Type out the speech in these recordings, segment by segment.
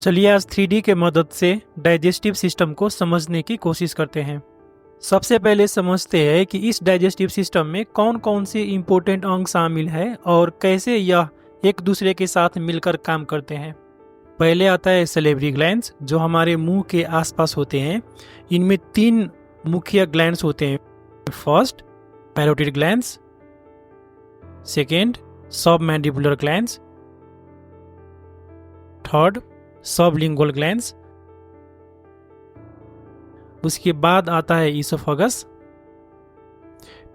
चलिए आज 3D के मदद से डाइजेस्टिव सिस्टम को समझने की कोशिश करते हैं। सबसे पहले समझते हैं कि इस डाइजेस्टिव सिस्टम में कौन कौन से इम्पोर्टेंट अंग शामिल है और कैसे यह एक दूसरे के साथ मिलकर काम करते हैं। पहले आता है सलेवरी ग्लैंड्स जो हमारे मुंह के आसपास होते हैं। इनमें 3 मुख्य ग्लैंड्स होते हैं। First parotid glands, second submandibular glands, third sublingual glands. उसके बाद आता है ईसोफेगस,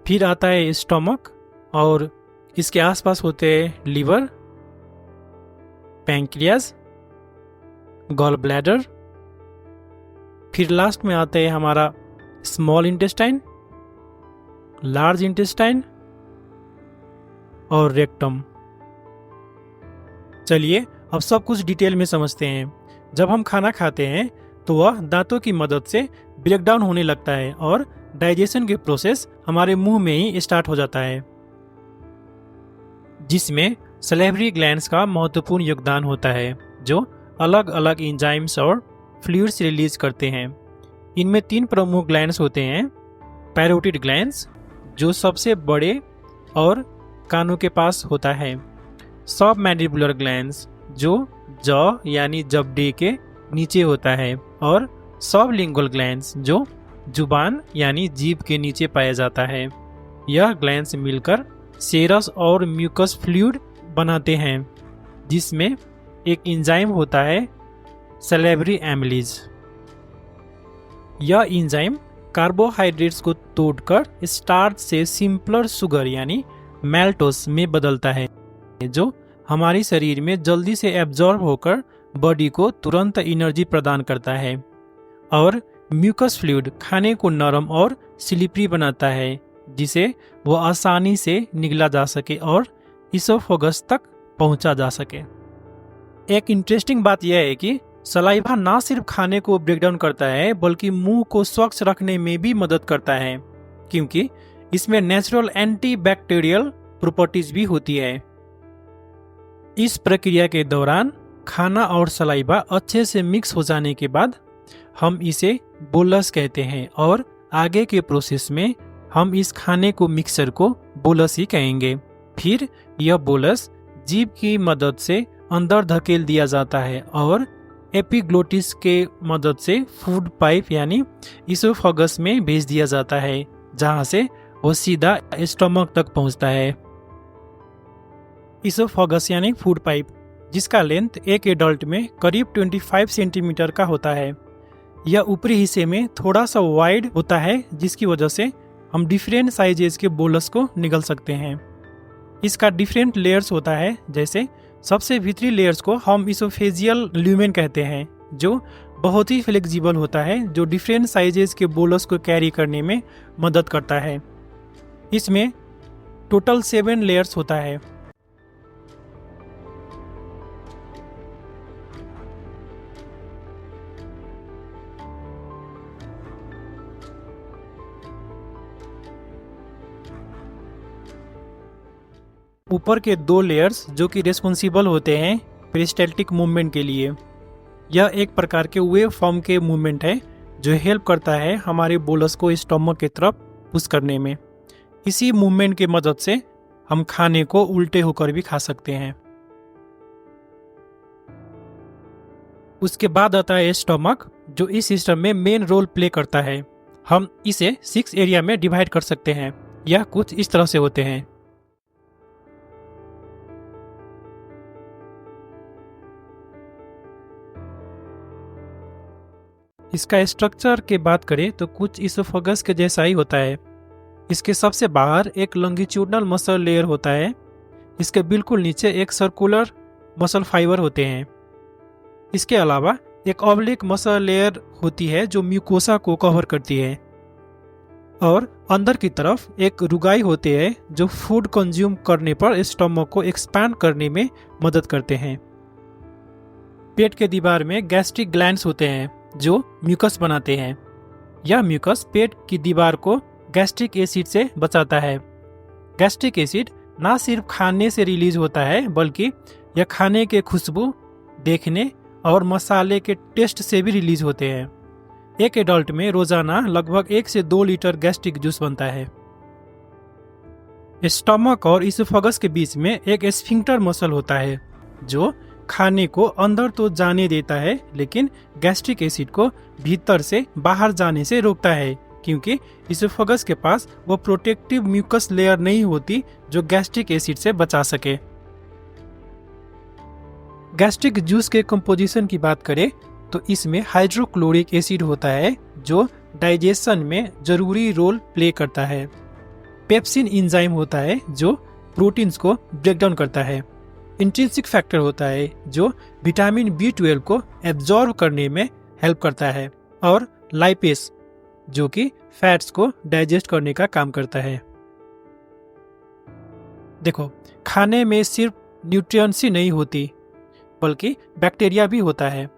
फिर आता है स्टमक और इसके आसपास होते हैं लीवर, पैंक्रियास, गॉल ब्लैडर। फिर लास्ट में आता है हमारा स्मॉल इंटेस्टाइन, लार्ज इंटेस्टाइन और रेक्टम। चलिए अब सब कुछ डिटेल में समझते हैं। जब हम खाना खाते हैं तो वह दांतों की मदद से ब्रेक डाउन होने लगता है और डाइजेशन की प्रोसेस हमारे मुंह में ही स्टार्ट हो जाता है, जिसमें सलेवरी ग्लैंड्स का महत्वपूर्ण योगदान होता है जो अलग अलग एंजाइम्स और फ्लूइड्स रिलीज करते हैं। इनमें 3 प्रमुख ग्लैंड्स होते हैं। पैरोटिड ग्लैंड्स जो सबसे बड़े और कानों के पास होता है, सबमैंडिबुलर ग्लैंड्स जो जॉ यानी जबड़े के नीचे होता है और सबलिंगुअल ग्लैंड्स जो जुबान यानी जीभ के नीचे पाया जाता है। यह ग्लैंड्स मिलकर सेरस और म्यूकस फ्लूइड बनाते हैं जिसमें एक एंजाइम होता है सलेवरी एमिलेज। यह एंजाइम कार्बोहाइड्रेट्स को तोड़कर स्टार्च से सिंपलर शुगर यानी मैल्टोस में बदलता है जो हमारे शरीर में जल्दी से एब्जॉर्ब होकर बॉडी को तुरंत एनर्जी प्रदान करता है। और म्यूकस फ्लूइड खाने को नरम और स्लिपरी बनाता है जिसे वो आसानी से निगला जा सके और इसोफेगस तक पहुंचा जा सके। एक इंटरेस्टिंग बात यह है कि सलाइवा ना सिर्फ खाने को ब्रेक डाउन करता है बल्कि मुंह को स्वच्छ रखने में भी मदद करता है क्योंकि इसमें नेचुरल एंटी बैक्टीरियल प्रॉपर्टीज भी होती है। इस प्रक्रिया के दौरान खाना और सलाइवा अच्छे से मिक्स हो जाने के बाद हम इसे बोलस कहते हैं और आगे के प्रोसेस में हम इस खाने को मिक्सर को बोलस ही कहेंगे। फिर यह बोलस जीभ की मदद से अंदर धकेल दिया जाता है और एपिग्लोटिस के मदद से फूड पाइप यानी इसोफेगस में भेज दिया जाता है जहां से वो सीधा स्टमक तक पहुंचता है। इसोफेगस यानी फूड पाइप जिसका लेंथ एक एडल्ट में करीब 25 सेंटीमीटर का होता है। यह ऊपरी हिस्से में थोड़ा सा वाइड होता है जिसकी वजह से हम डिफरेंट साइजेस के बोलस को निगल सकते हैं। इसका डिफरेंट लेयर्स होता है, जैसे सबसे भीतरी लेयर्स को हम इसोफेजियल ल्यूमेन कहते हैं जो बहुत ही फ्लेक्सिबल होता है जो डिफरेंट साइजेस के बोलस को कैरी करने में मदद करता है। इसमें टोटल 7 लेयर्स होता है। ऊपर के 2 लेयर्स जो कि रिस्पॉन्सिबल होते हैं पेरिस्टैल्टिक मूवमेंट के लिए। यह एक प्रकार के वेव फॉर्म के मूवमेंट है जो हेल्प करता है हमारे बोलस को स्टमक की तरफ पुश करने में। इसी मूवमेंट की मदद से हम खाने को उल्टे होकर भी खा सकते हैं। उसके बाद आता है स्टमक जो इस सिस्टम में मेन रोल प्ले करता है। हम इसे 6 एरिया में डिवाइड कर सकते हैं। यह कुछ इस तरह से होते हैं। इसका स्ट्रक्चर की बात करें तो कुछ इसोफेगस के जैसा ही होता है। इसके सबसे बाहर एक लॉन्गिट्यूडनल मसल लेयर होता है। इसके बिल्कुल नीचे एक सर्कुलर मसल फाइबर होते हैं। इसके अलावा एक ऑब्लिक मसल लेयर होती है जो म्यूकोसा को कवर करती है और अंदर की तरफ एक रुगाई होती है जो फूड कंज्यूम करने पर स्टमक को एक्सपैंड करने में मदद करते हैं। पेट के दीवार में गैस्ट्रिक ग्लैंड्स होते हैं जो म्यूकस बनाते हैं। यह म्यूकस पेट की दीवार को गैस्ट्रिक एसिड से बचाता है। गैस्ट्रिक एसिड ना सिर्फ खाने से रिलीज होता है बल्कि यह खाने के खुशबू, देखने और मसाले के टेस्ट से भी रिलीज होते हैं। एक एडल्ट में रोजाना लगभग 1 से 2 लीटर गैस्ट्रिक जूस बनता है। स्टमक और इसोफेगस के बीच में एक स्फिंक्टर मसल होता है जो खाने को अंदर तो जाने देता है, लेकिन गैस्ट्रिक एसिड को भीतर से बाहर जाने से रोकता है, क्योंकि इसोफेगस के पास वो प्रोटेक्टिव म्यूकस लेयर नहीं होती जो गैस्ट्रिक एसिड से बचा सके। गैस्ट्रिक जूस के कंपोजिशन की बात करें तो इसमें हाइड्रोक्लोरिक एसिड होता है जो डाइजेशन में जरूरी रोल प्ले करता है। पेप्सिन एंजाइम होता है जो प्रोटीन्स को ब्रेक डाउन करता है। इंट्रिंसिक फैक्टर होता है जो विटामिन B12 को एब्जॉर्ब करने में हेल्प करता है, और लाइपेस जो कि फैट्स को डाइजेस्ट करने का काम करता है। देखो, खाने में सिर्फ न्यूट्रिएंट्स ही नहीं होती बल्कि बैक्टीरिया भी होता है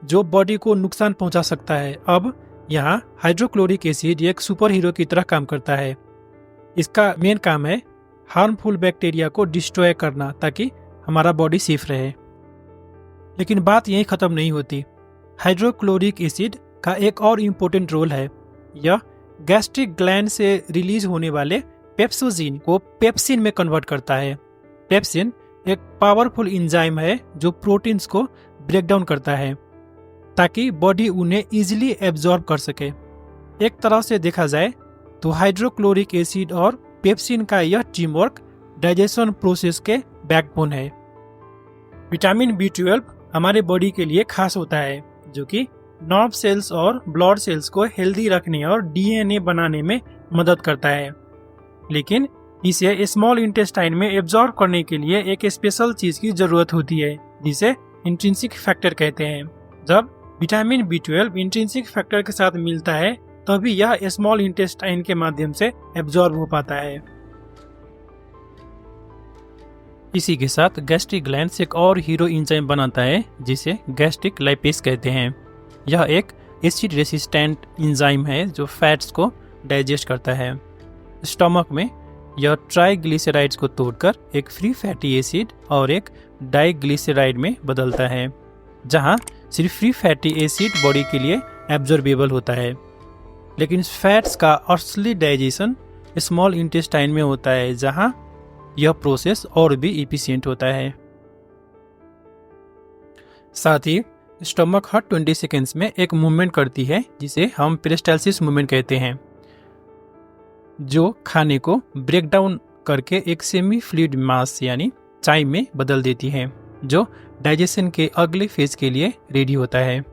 जो बॉडी को नुकसान पहुंचा सकता है। अब यहाँ हाइड्रोक्लोरिक एसिड एक सुपर हीरो की तरह काम करता है। इसका मेन काम है हार्मफुल बैक्टीरिया को डिस्ट्रॉय करना ताकि हमारा बॉडी सेफ रहे। लेकिन बात यहीं खत्म नहीं होती। हाइड्रोक्लोरिक एसिड का एक और इम्पोर्टेंट रोल है। यह गैस्ट्रिक ग्लैंड से रिलीज होने वाले पेप्सोजिन को पेप्सिन में कन्वर्ट करता है। पेप्सिन एक पावरफुल एंजाइम है जो प्रोटीन्स को ब्रेक डाउन करता है ताकि बॉडी उन्हें इजीली एब्जॉर्ब कर सके। एक तरह से देखा जाए तो हाइड्रोक्लोरिक एसिड और पेप्सिन का यह टीमवर्क डाइजेशन प्रोसेस के बैकबोन है। विटामिन B12 हमारे बॉडी के लिए खास होता है, जो कि नर्व सेल्स और ब्लड सेल्स को हेल्दी रखने और DNA बनाने में मदद करता है। लेकिन इसे स्मॉल इंटेस्टाइन में एब्जॉर्ब करने के लिए एक स्पेशल चीज की जरूरत होती है जिसे इंट्रिंसिक फैक्टर कहते हैं। जब विटामिन B12 इंट्रिंसिक फैक्टर के साथ मिलता है तभी यह स्मॉल इंटेस्टाइन के माध्यम से एब्जॉर्ब हो पाता है। इसी के साथ गैस्ट्रिक ग्लैंड्स एक और हीरो एंजाइम बनाता है जिसे गैस्ट्रिक लाइपेस कहते हैं। यह एक एसिड रेसिस्टेंट एंजाइम है जो फैट्स को डाइजेस्ट करता है। स्टमक में यह ट्राइग्लिसराइड्स को तोड़कर एक फ्री फैटी एसिड और एक डाइग्लिसराइड में बदलता है, जहां सिर्फ फ्री फैटी एसिड बॉडी के लिए एब्जॉर्बेबल होता है। लेकिन फैट्स का असली डाइजेशन स्मॉल इंटेस्टाइन में होता है, जहां यह प्रोसेस और भी इफिशिएंट होता है। साथ ही स्टमक हर 20 सेकेंड्स में एक मूवमेंट करती है जिसे हम पेरिस्टाल्सिस मूवमेंट कहते हैं, जो खाने को ब्रेक डाउन करके एक सेमी फ्लूइड मास यानी चाइम में बदल देती है, जो डाइजेशन के अगले फेज के लिए रेडी होता है।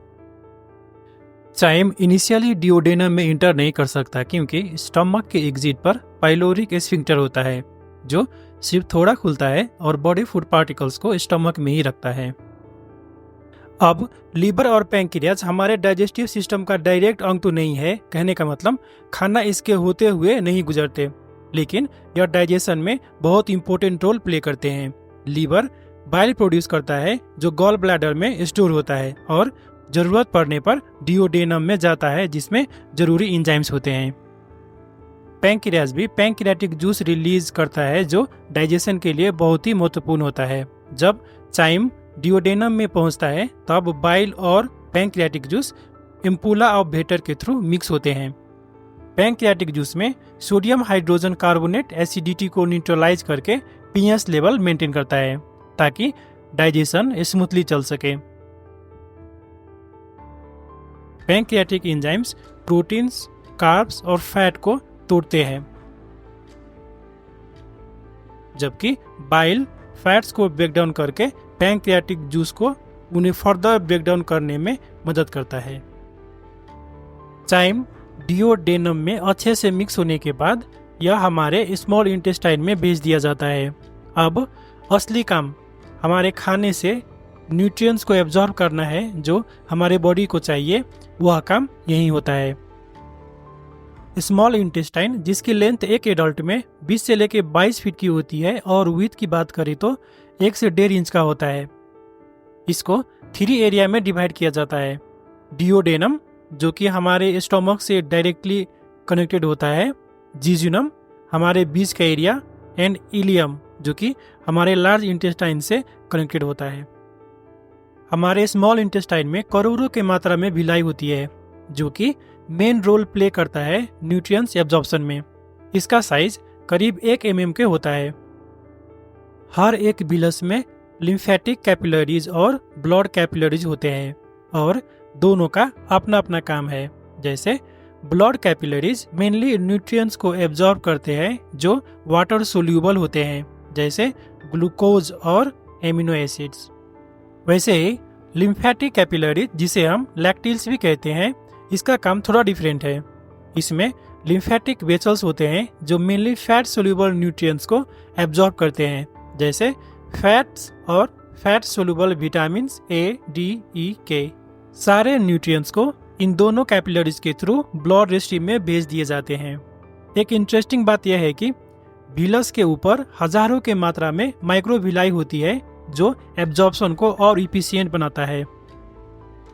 चाइम इनिशियली डिओडेनम में इंटर नहीं कर सकता क्योंकि स्टमक के एग्जिट पर पाइलोरिक स्फिंक्टर होता है जो सिर्फ थोड़ा खुलता है और बॉडी फूड पार्टिकल्स को स्टमक में ही रखता है। अब लीवर और पैंक्रियाज हमारे डाइजेस्टिव सिस्टम का डायरेक्ट अंग तो नहीं है, कहने का मतलब खाना इसके होते हुए नहीं गुजरते, लेकिन यह डाइजेशन में बहुत इंपॉर्टेंट रोल प्ले करते हैं। लीवर बाइल प्रोड्यूस करता है जो गॉल ब्लैडर में स्टोर होता है और जरूरत पड़ने पर डिओडेनम में जाता है जिसमें जरूरी एंजाइम्स होते हैं। पैंक्रियाज भी पैंक्रियाटिक जूस रिलीज करता है जो डाइजेशन के लिए बहुत ही महत्वपूर्ण होता है। जब चाइम डिओडेनम में पहुंचता है तब बाइल और पैंक्रियाटिक जूस इम्पुला ऑफ भेटर के थ्रू मिक्स होते हैं। पैंक्रियाटिक जूस में सोडियम हाइड्रोजन कार्बोनेट एसिडिटी को न्यूट्रलाइज करके पीएच लेवल मेंटेन करता है ताकि डाइजेशन स्मूथली चल सके। पैंक्रियाटिक एंजाइम्स प्रोटीन्स, कार्ब्स और फैट को तोड़ते हैं, जबकि बाइल फैट्स को ब्रेक डाउन करके पैंक्रियाटिक जूस को उन्हें फर्दर ब्रेक डाउन करने में मदद करता है। चाइम डिओडेनम में अच्छे से मिक्स होने के बाद यह हमारे स्मॉल इंटेस्टाइन में भेज दिया जाता है। अब असली काम हमारे खाने से न्यूट्रिएंट्स को एब्जॉर्ब करना है जो हमारे बॉडी को चाहिए, वह काम यही होता है। स्मॉल इंटेस्टाइन जिसकी लेंथ एक एडल्ट में 20 से लेकर 22 फीट की होती है और विड्थ की बात करें तो 1 से 1.5 इंच का होता है। इसको 3 एरिया में डिवाइड किया जाता है। डिओडेनम जो कि हमारे स्टोमक से डायरेक्टली कनेक्टेड होता है, जिजुनम हमारे बीच का एरिया एंड इलियम जो कि हमारे लार्ज इंटेस्टाइन से कनेक्टेड होता है। हमारे स्मॉल इंटेस्टाइन में करोड़ों की मात्रा में भिलाई होती है, जो कि मेन रोल प्ले करता है न्यूट्रिएंट्स एब्जॉर्प्शन में। इसका साइज करीब 1 mm के होता है। हर एक बिलस में लिम्फेटिक कैपिलरीज और ब्लड कैपिलरीज होते हैं और दोनों का अपना अपना काम है। जैसे ब्लड कैपिलरीज मेनली न्यूट्रिएंट्स को एब्जॉर्ब करते हैं जो वाटर सोल्यूबल होते हैं, जैसे ग्लूकोज और एमिनो एसिड्स। वैसे ही लिम्फेटिक कैपिलरी, जिसे हम लैक्टिल्स भी कहते हैं, इसका काम थोड़ा डिफरेंट है। इसमें लिम्फेटिक वेसल्स होते हैं जो मेनली फैट सोल्यूबल न्यूट्रिएंट्स को एब्जॉर्ब करते हैं, जैसे फैट्स और fat soluble vitamin A, D, E, K. सारे न्यूट्रिएंट्स को इन दोनों कैपिलरीज के थ्रू ब्लड स्ट्रीम में भेज दिए जाते हैं। एक इंटरेस्टिंग बात यह है कि विलस के ऊपर हजारों के मात्रा में माइक्रोविलाई होती है जो एब्जॉर्प्शन को और इफिशिएंट बनाता है।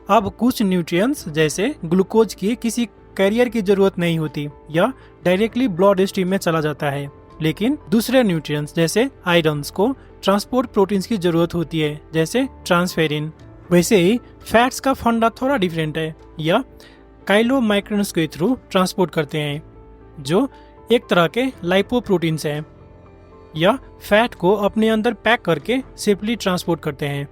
अब कुछ न्यूट्रिएंट्स जैसे ग्लूकोज की किसी कैरियर की जरूरत नहीं होती, यह डायरेक्टली ब्लड स्ट्रीम में चला जाता है। लेकिन दूसरे न्यूट्रिएंट्स जैसे आयरन्स को ट्रांसपोर्ट प्रोटीन्स की जरूरत होती है, जैसे ट्रांसफेरिन। वैसे ही फैट्स का फंडा थोड़ा डिफरेंट है, यह काइलोमाइक्रोन्स के थ्रू ट्रांसपोर्ट करते हैं, जो एक तरह के लाइपोप्रोटीन्स हैं। यह फैट को अपने अंदर पैक करके सेफली ट्रांसपोर्ट करते हैं।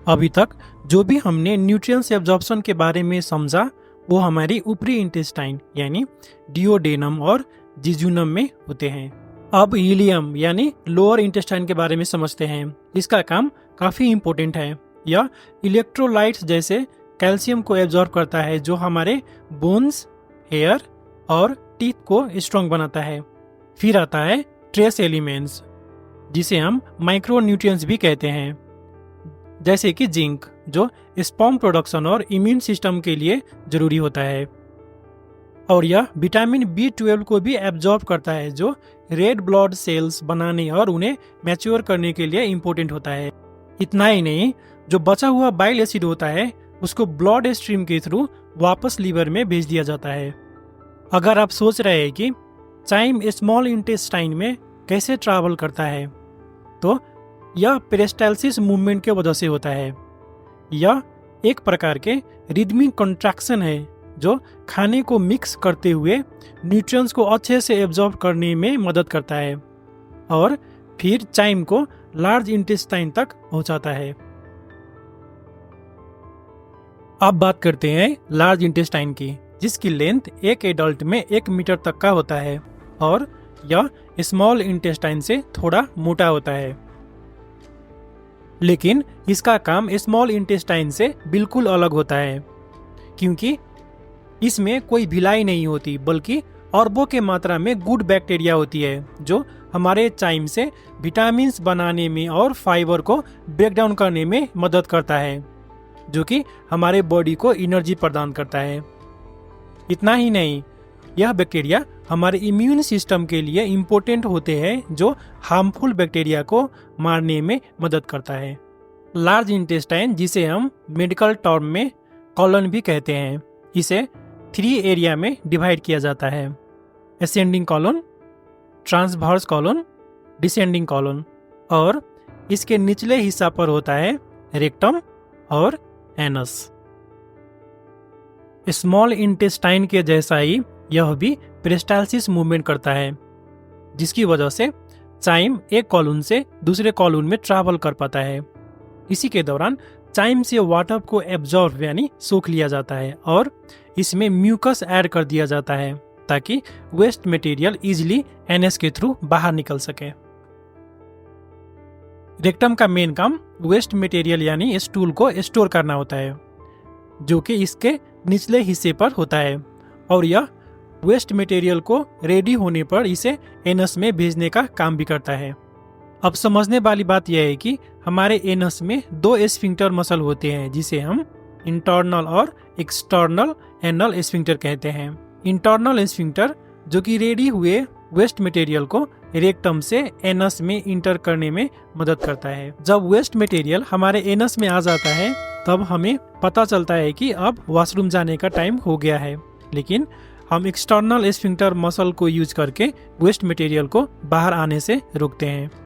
अभी तक जो भी हमने न्यूट्रिएंट्स एब्जॉर्प्शन के बारे में समझा वो हमारी ऊपरी इंटेस्टाइन यानी डिओडेनम और जिजुनम में होते हैं। अब इलियम यानी लोअर इंटेस्टाइन के बारे में समझते हैं। इसका काम काफी इम्पोर्टेंट है। यह इलेक्ट्रोलाइट्स जैसे कैल्शियम को एब्जॉर्ब करता है जो हमारे बोन्स, हेयर और टीथ को स्ट्रॉन्ग बनाता है। फिर आता है ट्रेस एलिमेंट्स, जिसे हम माइक्रो न्यूट्रिएंट्स भी कहते हैं, जैसे कि जिंक जो स्पर्म प्रोडक्शन और इम्यून सिस्टम के लिए जरूरी होता है। और यह विटामिन B12 को भी एब्जॉर्ब करता है जो रेड ब्लड सेल्स बनाने और उन्हें मैच्योर करने के लिए इम्पोर्टेंट होता है। इतना ही नहीं, जो बचा हुआ बाइल एसिड होता है उसको ब्लड स्ट्रीम के थ्रू वापस लीवर में भेज दिया जाता है। अगर आप सोच रहे हैं कि चाइम स्मॉल इंटेस्टाइन में कैसे ट्रैवल करता है, तो यह पेरिस्टाल्सिस मूवमेंट के वजह से होता है। यह एक प्रकार के रिदमिक कॉन्ट्रैक्शन है जो खाने को मिक्स करते हुए न्यूट्रिएंट्स को अच्छे से एब्जॉर्ब करने में मदद करता है और फिर चाइम को लार्ज इंटेस्टाइन तक पहुंचाता है। अब बात करते हैं लार्ज इंटेस्टाइन की, जिसकी लेंथ एक एडल्ट में 1 मीटर तक का होता है और यह स्मॉल इंटेस्टाइन से थोड़ा मोटा होता है। लेकिन इसका काम स्मॉल इंटेस्टाइन से बिल्कुल अलग होता है, क्योंकि इसमें कोई भिलाई नहीं होती, बल्कि अरबों के मात्रा में गुड बैक्टीरिया होती है जो हमारे चाइम से विटामिन बनाने में और फाइबर को ब्रेक डाउन करने में मदद करता है, जो कि हमारे बॉडी को एनर्जी प्रदान करता है। इतना ही नहीं, यह बैक्टीरिया हमारे इम्यून सिस्टम के लिए इम्पोर्टेंट होते हैं जो हार्मफुल बैक्टीरिया को मारने में मदद करता है। लार्ज इंटेस्टाइन, जिसे हम मेडिकल टर्म में कॉलन भी कहते हैं, इसे 3 एरिया में डिवाइड किया जाता है: ascending colon, transverse colon, descending colon. और इसके निचले हिस्सा पर होता है रेक्टम और एनस। स्मॉल इंटेस्टाइन के जैसा ही यह भी पेरिस्टाल्सिस मूवमेंट करता है, जिसकी वजह से चाइम एक कॉलून से दूसरे कॉलून में ट्रैवल कर पाता है। इसी के दौरान चाइम से वाटर को एब्जॉर्ब यानी सोख लिया जाता है और इसमें म्यूकस ऐड कर दिया जाता है ताकि वेस्ट मटेरियल इजीली एनएस के थ्रू बाहर निकल सके। रेक्टम का मेन काम वेस्ट मटेरियल यानी स्टूल को स्टोर करना होता है, जो कि इसके निचले हिस्से पर होता है, और यह वेस्ट मटेरियल को रेडी होने पर इसे एनस में भेजने का काम भी करता है। अब समझने वाली बात यह है कि हमारे एनस में 2 स्फिंक्टर मसल होते हैं, जिसे हम इंटरनल और एक्सटर्नल एनल स्फिंक्टर कहते हैं। इंटरनल स्फिंक्टर जो कि रेडी हुए वेस्ट मटेरियल को रेक्टम से एनस में इंटर करने में मदद करता है। जब वेस्ट मटेरियल हमारे एनस में आ जाता है तब हमें पता चलता है कि अब वॉशरूम जाने का टाइम हो गया है, लेकिन हम एक्सटर्नल स्फिंक्टर मसल को यूज करके वेस्ट मटेरियल को बाहर आने से रोकते हैं।